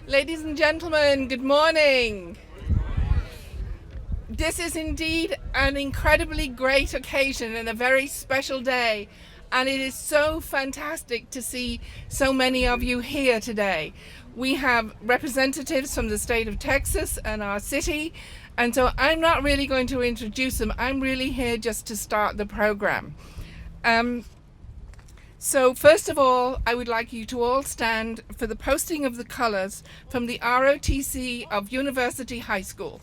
Ladies and gentlemen, good morning. This is indeed an incredibly great occasion and a very special day, and it is so fantastic to see so many of you here today. We have representatives from the state of Texas and our city, and so I'm not really going to introduce them. I'm really here just to start the program. So first of all, I would like you to all stand for the posting of the colors from the ROTC of University High School.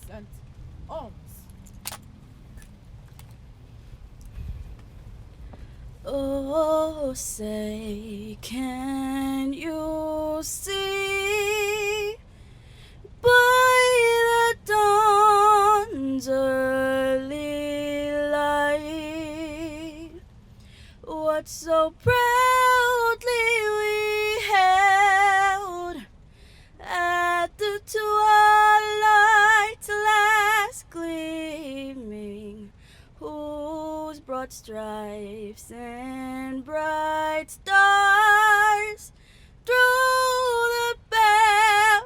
And arms. Oh, say, can you see by the dawn's early light what so proudly we held at the twilight's last gleaming, whose broad stripes and bright stars through the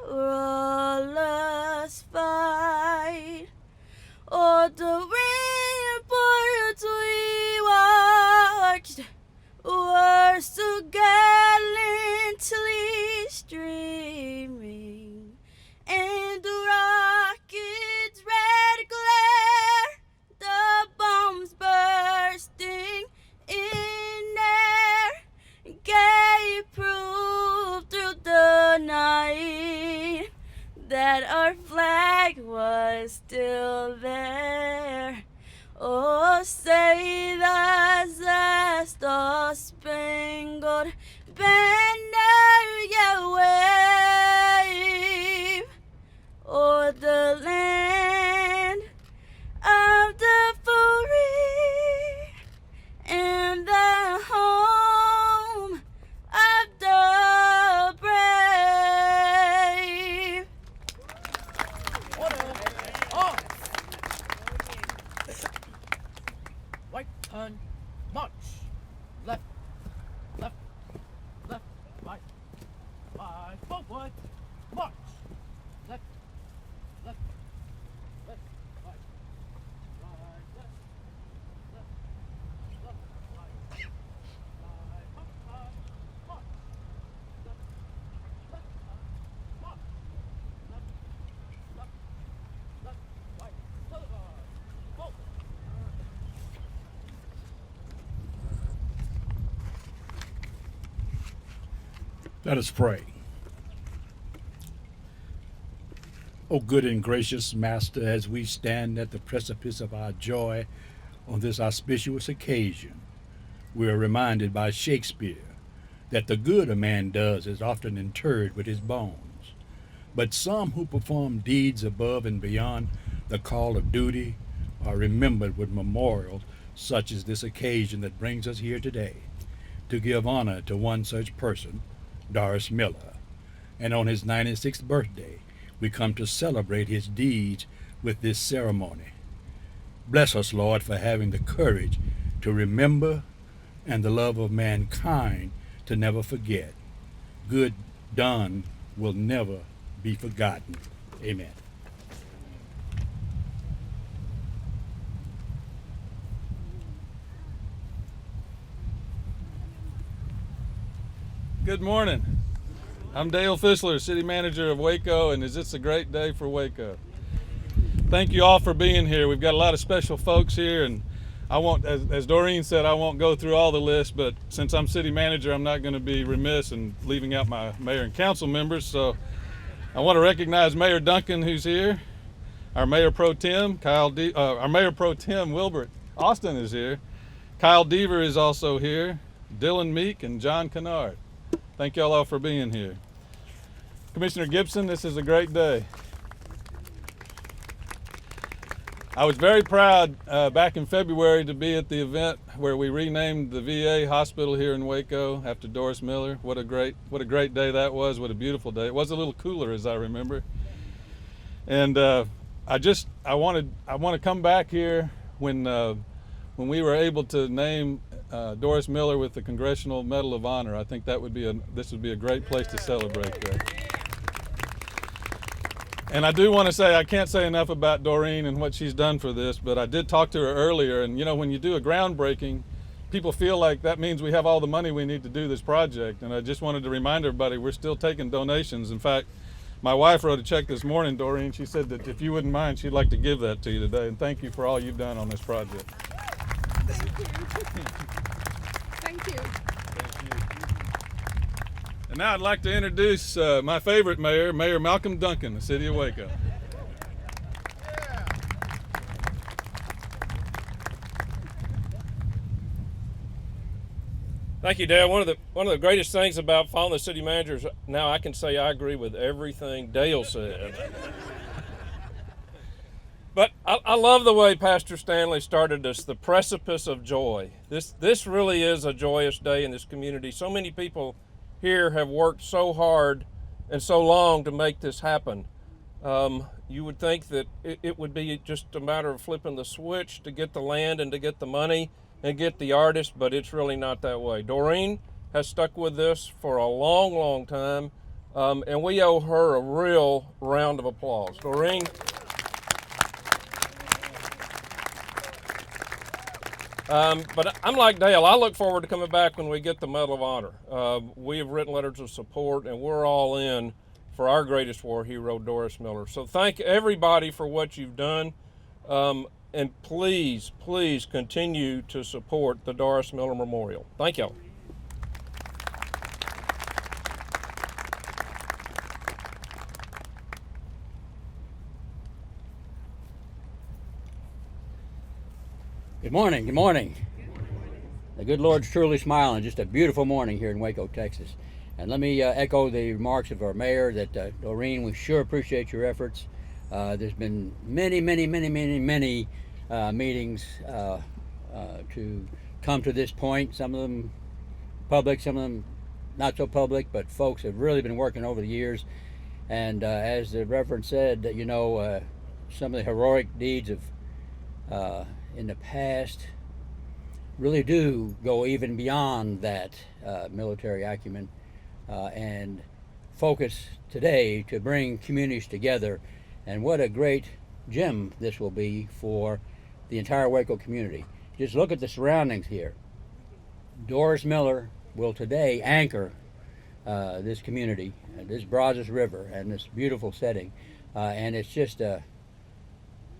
perilous fight o'er the ramparts we watched were so gallantly streaming, and the rocket's red glare, the bombs bursting in air, gave proof through the night that our flag was still there. Oh, say does the star-spangled banner yet wave o'er the land of the free and the home of the brave. Right turn, march. Left, left, left, right, right, forward, march. Left, left, left, right, right, left, left, left, right, right, up, march. Left, left, march. Left, left, left, right, forward, forward. Let us pray. O good and gracious Master, as we stand at the precipice of our joy on this auspicious occasion, we are reminded by Shakespeare that the good a man does is often interred with his bones. But some who perform deeds above and beyond the call of duty are remembered with memorials such as this occasion that brings us here today to give honor to one such person, Doris Miller, and on his 96th birthday, we come to celebrate his deeds with this ceremony. Bless us, Lord, for having the courage to remember and the love of mankind to never forget. Good done will never be forgotten. Amen. Good morning. I'm Dale Fissler, City Manager of Waco, and is this a great day for Waco? Thank you all for being here. We've got a lot of special folks here, and I won't, as Doreen said, I won't go through all the list, but since I'm City Manager, I'm not going to be remiss in leaving out my mayor and council members. So I want to recognize Mayor Duncan, who's here. Our Mayor Pro Tem, our Mayor Pro Tem Wilbert Austin is here. Kyle Deaver is also here. Dylan Meek and John Kennard. Thank y'all all for being here. Commissioner Gibson, this is a great day. I was very proud back in February to be at the event where we renamed the VA hospital here in Waco after Doris Miller. What a great day that was. What a beautiful day. It was a little cooler, as I remember. And I want to come back here when we were able to name Doris Miller with the Congressional Medal of Honor. I think this would be a great place to celebrate that. And I do want to say, I can't say enough about Doreen and what she's done for this, but I did talk to her earlier, and you know, when you do a groundbreaking, people feel like that means we have all the money we need to do this project. And I just wanted to remind everybody, we're still taking donations. In fact, my wife wrote a check this morning, Doreen. She said that if you wouldn't mind, she'd like to give that to you today. And thank you for all you've done on this project. Thank you. Thank you. And now I'd like to introduce my favorite mayor, Mayor Malcolm Duncan, the city of Waco. Thank you, Dale. One of the greatest things about following the city manager is now I can say I agree with everything Dale said. But I love the way Pastor Stanley started this, the precipice of joy. This really is a joyous day in this community. So many people here have worked so hard and so long to make this happen. You would think that it would be just a matter of flipping the switch to get the land and to get the money and get the artist, but it's really not that way. Doreen has stuck with this for a long, long time, and we owe her a real round of applause. Doreen. But I'm like Dale. I look forward to coming back when we get the Medal of Honor. We have written letters of support, and we're all in for our greatest war hero, Doris Miller. So thank everybody for what you've done, and please, please continue to support the Doris Miller Memorial. Thank y'all. Good morning, good morning. The good Lord's truly smiling. Just a beautiful morning here in Waco, Texas. And let me echo the remarks of our mayor that Doreen, we sure appreciate your efforts. There's been many meetings to come to this point. Some of them public, some of them not so public, but folks have really been working over the years. And as the Reverend said, you know, some of the heroic deeds of in the past really do go even beyond that military acumen and focus today to bring communities together. And what a great gem this will be for the entire Waco community. Just look at the surroundings here. Doris Miller will today anchor this community, this Brazos River, and this beautiful setting. And it's just a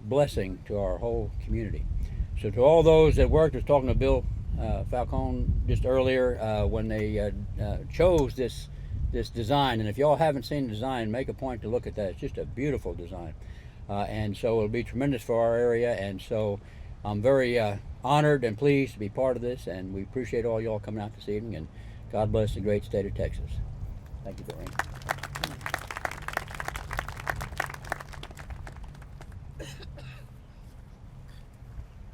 blessing to our whole community. So to all those that worked, I was talking to Bill Falcone just earlier when they chose this design. And if y'all haven't seen the design, make a point to look at that. It's just a beautiful design. And so it'll be tremendous for our area. And so I'm very honored and pleased to be part of this. And we appreciate all y'all coming out this evening. And God bless the great state of Texas. Thank you, Doreen.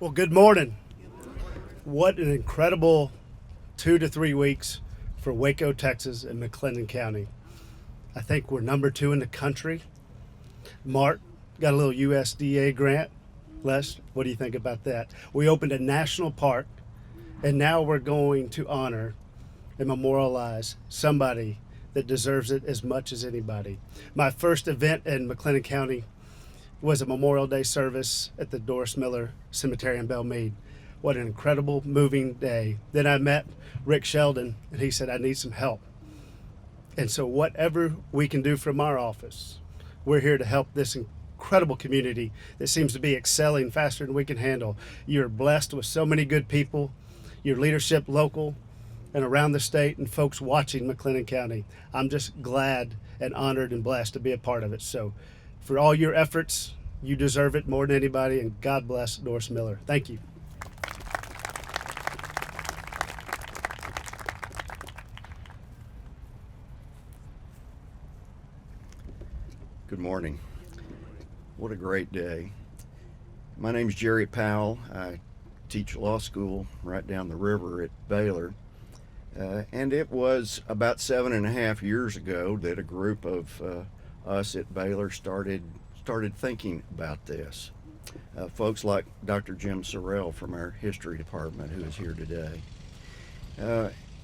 Well, good morning. What an incredible 2 to 3 weeks for Waco, Texas, and McLennan County. I think we're number 2 in the country. Mark got a little USDA grant. Les, what do you think about that? We opened a national park, and now we're going to honor and memorialize somebody that deserves it as much as anybody. My first event in McLennan County was a Memorial Day service at the Doris Miller Cemetery in Belmead. What an incredible, moving day. Then I met Rick Sheldon, and he said, I need some help. And so whatever we can do from our office, we're here to help this incredible community that seems to be excelling faster than we can handle. You're blessed with so many good people, your leadership local and around the state, and folks watching McLennan County. I'm just glad and honored and blessed to be a part of it. So for all your efforts, you deserve it more than anybody, and God bless Doris Miller. Thank you. Good morning. What a great day. My name's Jerry Powell. I teach law school right down the river at Baylor. And it was about 7.5 years ago that a group of us at Baylor started thinking about this. Folks like Dr. Jim Sorrell from our history department, who is here today.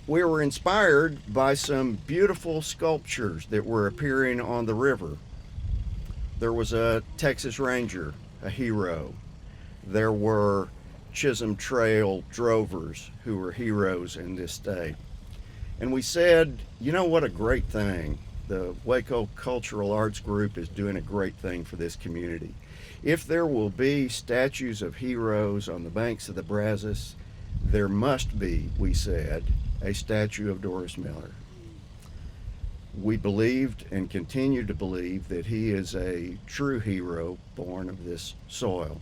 We were inspired by some beautiful sculptures that were appearing on the river. There was a Texas Ranger, a hero. There were Chisholm Trail drovers who were heroes in this state. And we said, you know what a great thing. The Waco Cultural Arts Group is doing a great thing for this community. If there will be statues of heroes on the banks of the Brazos, there must be, we said, a statue of Doris Miller. We believed and continue to believe that he is a true hero born of this soil.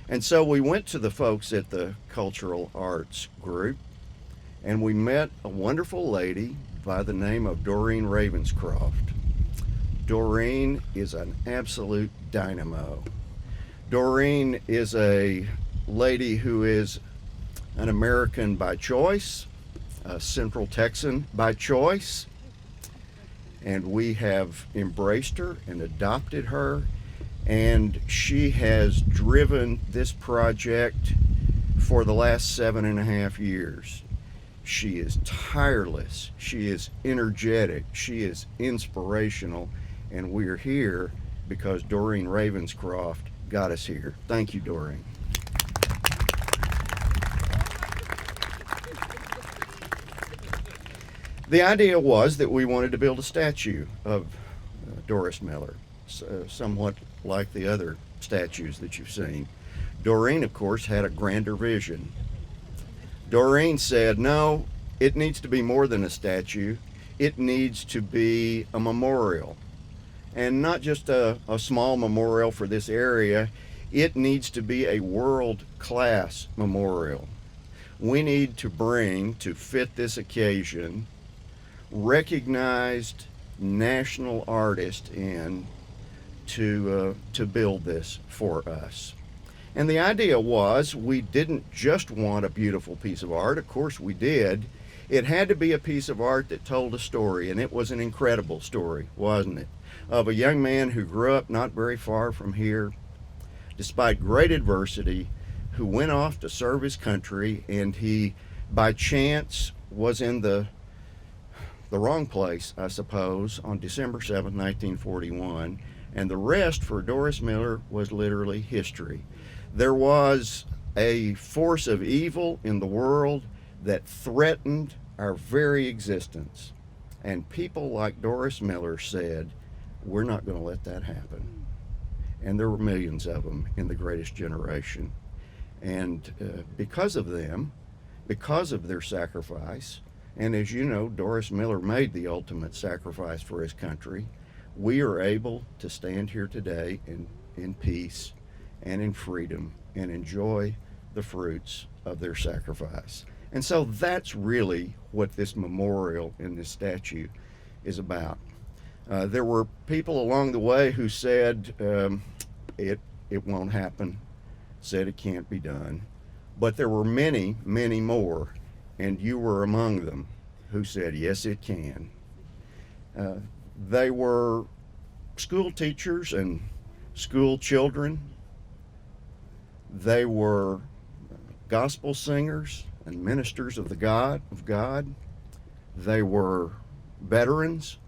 And so we went to the folks at the Cultural Arts Group and we met a wonderful lady by the name of Doreen Ravenscroft. Doreen is an absolute dynamo. Doreen is a lady who is an American by choice, a Central Texan by choice, and we have embraced her and adopted her, and she has driven this project for the last 7.5 years. She is tireless, she is energetic, she is inspirational, and we are here because Doreen Ravenscroft got us here. Thank you, Doreen. The idea was that we wanted to build a statue of Doris Miller, somewhat like the other statues that you've seen. Doreen, of course, had a grander vision. Doreen said, no, it needs to be more than a statue. It needs to be a memorial. And not just a small memorial for this area, it needs to be a world-class memorial. We need to bring, to fit this occasion, recognized national artists in to build this for us. And the idea was we didn't just want a beautiful piece of art. Of course we did. It had to be a piece of art that told a story, and it was an incredible story, wasn't it? Of a young man who grew up not very far from here, despite great adversity, who went off to serve his country, and he, by chance, was in the wrong place, I suppose, on December 7th, 1941, and the rest for Doris Miller was literally history. There was a force of evil in the world that threatened our very existence, and people like Doris Miller said, we're not going to let that happen. And there were millions of them in the greatest generation. And because of them, because of their sacrifice, and as you know, Doris Miller made the ultimate sacrifice for his country, we are able to stand here today in peace and in freedom and enjoy the fruits of their sacrifice. And so that's really what this memorial and this statue is about. There were people along the way who said it won't happen, said it can't be done. But there were many, many more, and you were among them, who said, yes, it can. They were school teachers and school children. They were gospel singers and ministers of God. They were veterans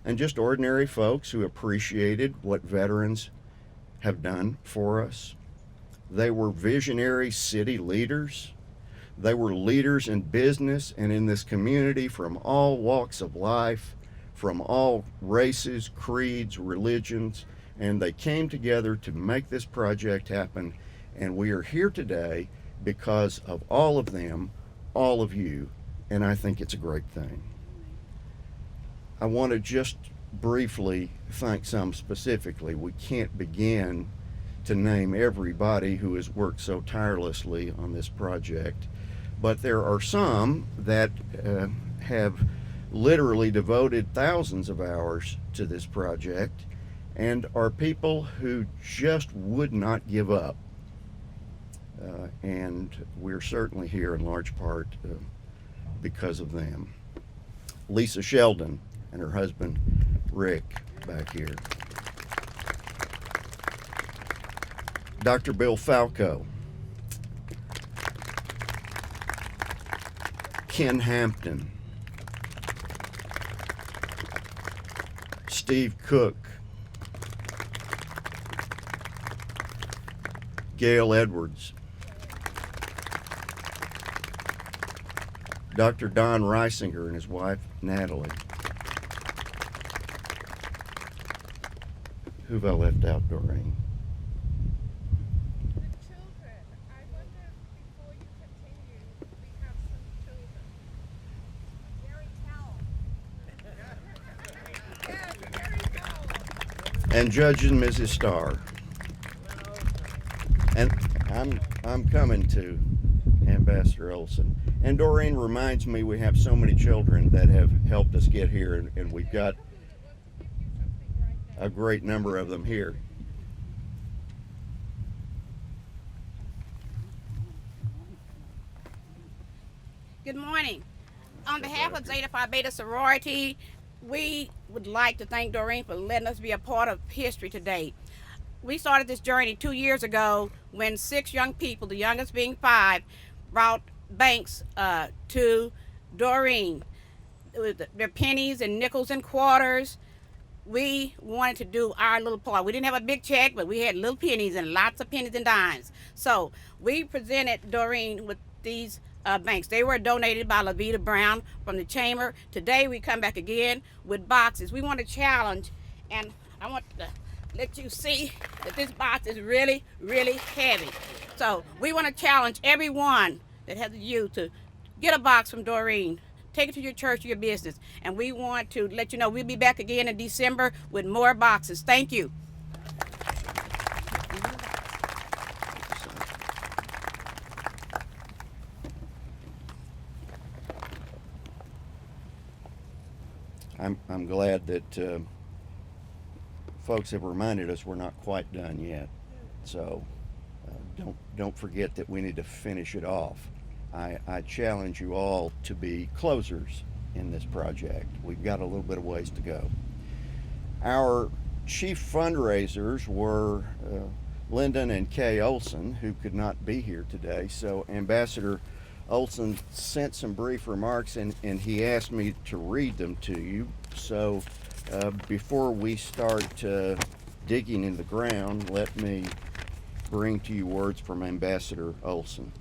and just ordinary folks who appreciated what veterans have done for us. They were visionary city leaders. They were leaders in business and in this community from all walks of life, from all races, creeds, religions, and they came together to make this project happen. And we are here today because of all of them, all of you, and I think it's a great thing. I want to just briefly thank some specifically. We can't begin to name everybody who has worked so tirelessly on this project, but there are some that have literally devoted thousands of hours to this project and are people who just would not give up. and we're certainly here in large part because of them. Lisa Sheldon and her husband Rick back here. Dr. Bill Falco, Ken Hampton, Steve Cook, Gail Edwards, Dr. Don Reisinger and his wife Natalie. Who have I left out, Doreen? The children. I wonder before you continue, we have some children. Gary Powell. And Judge and Mrs. Starr. And I'm coming to Ambassador Olson. And Doreen reminds me we have so many children that have helped us get here, and we've got a great number of them here. Good morning. On behalf of Zeta Phi Beta Sorority, we would like to thank Doreen for letting us be a part of history today. We started this journey 2 years ago when 6 young people, the youngest being 5, brought banks to Doreen with their pennies and nickels and quarters. We wanted to do our little part. We didn't have a big check, but we had little pennies and lots of pennies and dimes. So we presented Doreen with these banks. They were donated by Lavita Brown from the chamber. Today we come back again with boxes. We want to challenge, and I want to let you see that this box is really, really heavy. So we want to challenge everyone that has a youth to get a box from Doreen. Take it to your church or your business. And we want to let you know we'll be back again in December with more boxes. Thank you. I'm glad that folks have reminded us we're not quite done yet. So don't forget that we need to finish it off. I challenge you all to be closers in this project. We've got a little bit of ways to go. Our chief fundraisers were Lyndon and Kay Olson, who could not be here today. So Ambassador Olson sent some brief remarks, and he asked me to read them to you. So before we start digging in the ground, let me bring to you words from Ambassador Olson.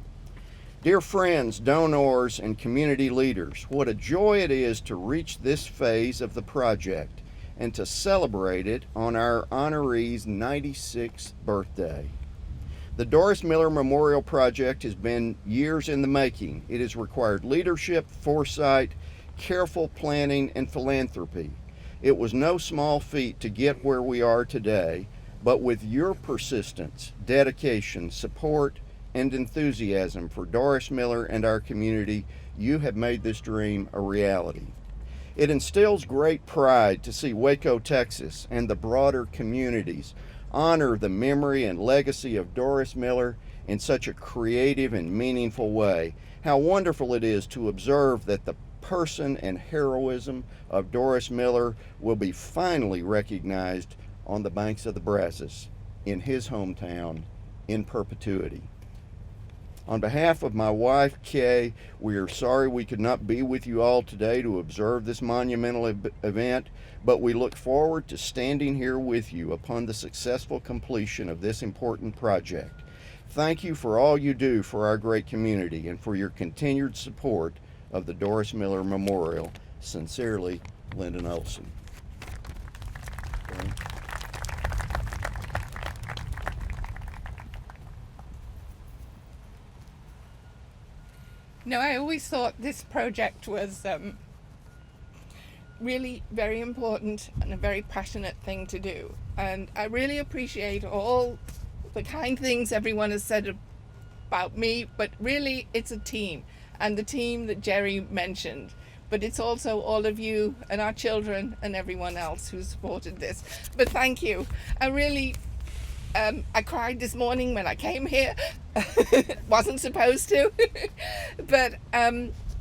Dear friends, donors, and community leaders, what a joy it is to reach this phase of the project and to celebrate it on our honoree's 96th birthday. The Doris Miller Memorial Project has been years in the making. It has required leadership, foresight, careful planning, and philanthropy. It was no small feat to get where we are today, but with your persistence, dedication, support, and enthusiasm for Doris Miller and our community, you have made this dream a reality. It instills great pride to see Waco, Texas, and the broader communities honor the memory and legacy of Doris Miller in such a creative and meaningful way. How wonderful it is to observe that the person and heroism of Doris Miller will be finally recognized on the banks of the Brazos in his hometown in perpetuity. On behalf of my wife, Kay, we are sorry we could not be with you all today to observe this monumental event, but we look forward to standing here with you upon the successful completion of this important project. Thank you for all you do for our great community and for your continued support of the Doris Miller Memorial. Sincerely, Lyndon Olson. Okay. No, I always thought this project was really very important and a very passionate thing to do. And I really appreciate all the kind things everyone has said about me, but really it's a team, and the team that Jerry mentioned. But it's also all of you and our children and everyone else who supported this. But thank you. I really I cried this morning when I came here. Wasn't supposed to, but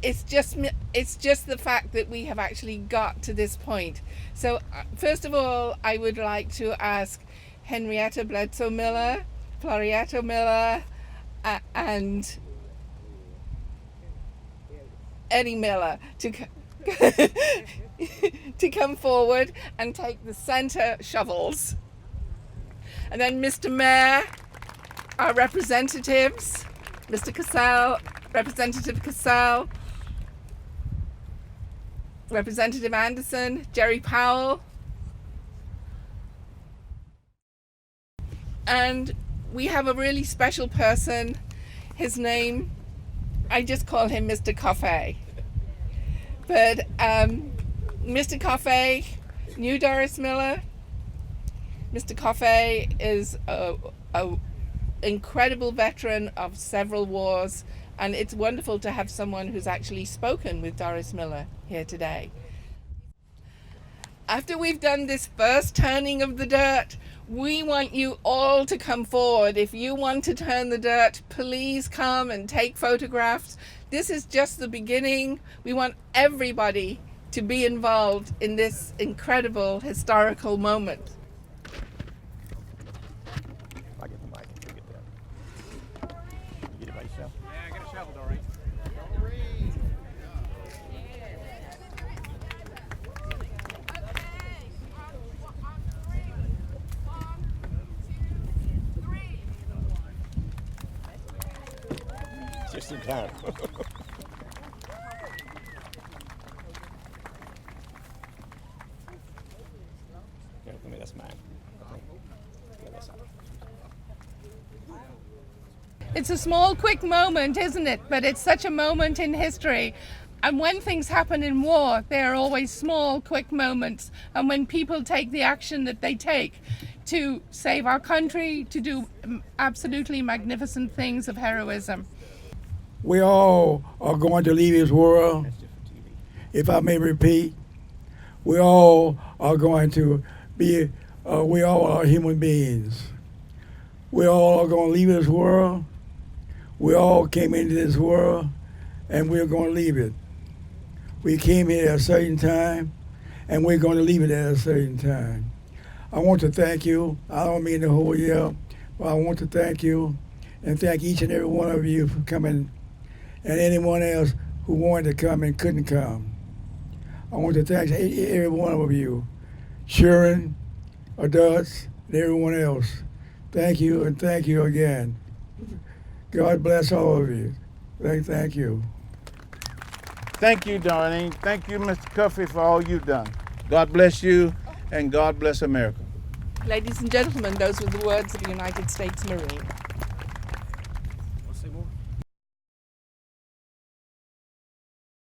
it's just the fact that we have actually got to this point. So first of all, I would like to ask Henrietta Bledsoe Miller, Florietta Miller, and Eddie Miller to come forward and take the center shovels. And then Mr. Mayor, our representatives, Mr. Cassell, Representative Cassell, Representative Anderson, Jerry Powell, and we have a really special person. His name, I just call him Mr. Coffey. But Mr. Coffey knew Doris Miller. Mr. Coffey is a incredible veteran of several wars, and it's wonderful to have someone who's actually spoken with Doris Miller here today. After we've done this first turning of the dirt, we want you all to come forward. If you want to turn the dirt, please come and take photographs. This is just the beginning. We want everybody to be involved in this incredible historical moment. I get the mic. You get that. You get it by yourself? Yeah, get a shovel, Doris. Just in time. Here, for me, that's mine. Yeah, that's all. It's a small, quick moment, isn't it? But it's such a moment in history. And when things happen in war, they are always small, quick moments. And when people take the action that they take to save our country, to do absolutely magnificent things of heroism. We all are going to leave this world. If I may repeat, we all are going to be, we all are human beings. We all are going to leave this world. We all came into this world, and we're going to leave it. We came here at a certain time, and we're going to leave it at a certain time. I want to thank you. I don't mean to hold you up, but I want to thank you and thank each and every one of you for coming, and anyone else who wanted to come and couldn't come. I want to thank every one of you, Sharon, adults, and everyone else. Thank you, and thank you again. God bless all of you. Thank you. Thank you, Darlene. Thank you, Mr. Cuffey, for all you've done. God bless you, and God bless America. Ladies and gentlemen, those were the words of a United States Marine. Want to say more?